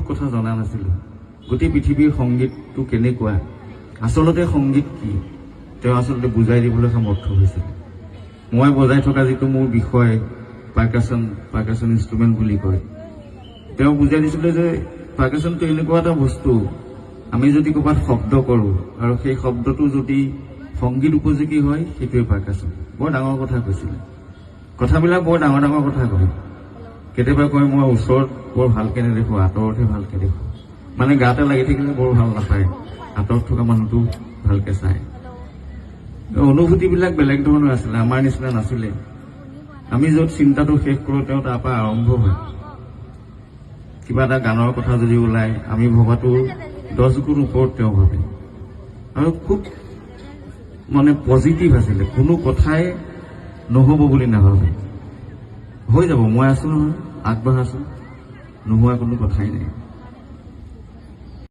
কথা জনা নাছিলোঁ। গোটেই পৃথিৱীৰ সংগীতটো কেনেকুৱা, আচলতে সংগীত কি, তেওঁ আচলতে বুজাই দিবলৈ সমৰ্থ হৈছিল। মই বজাই থকা যিটো মোৰ বিষয় পাৰ্কাছন ইনষ্ট্ৰুমেণ্ট বুলি কয়, তেওঁ বুজাই দিছিলে যে পাৰ্কাছনটো এনেকুৱা এটা বস্তু, আমি যদি ক'ৰবাত শব্দ কৰোঁ আৰু সেই শব্দটো যদি সংগীত উপযোগী হয়, সেইটোৱে পাৰ্কাছন। বৰ ডাঙৰ কথা কৈছিলে। কথাবিলাক বৰ ডাঙৰ ডাঙৰ কথা কয়। কেতিয়াবা কয় মই ওচৰত বৰ ভালকৈ নেদেখোঁ, আঁতৰতহে ভালকৈ দেখোঁ। মানে গাতে লাগি থাকিলে বৰ ভাল নাপায়, আঁতৰত থকা মানুহটো ভালকৈ চায়। অনুভূতিবিলাক বেলেগ ধৰণৰ আছিলে, আমাৰ নিচিনা নাছিলে। আমি য'ত চিন্তাটো শেষ কৰোঁ, তেওঁ তাৰ পৰা আৰম্ভ হয়। কিবা এটা গানৰ কথা যদি ওলায়, আমি ভবাটো 10 গুণ ওপৰত তেওঁ ভাবে। আৰু খুব মানে পজিটিভ আছিলে, কোনো কথাই নহ'ব বুলি নাভাবে। হৈ যাব, মই আছোঁ নহয়, আগবাঢ়াছোঁ, নোহোৱা কোনো কথাই নাই।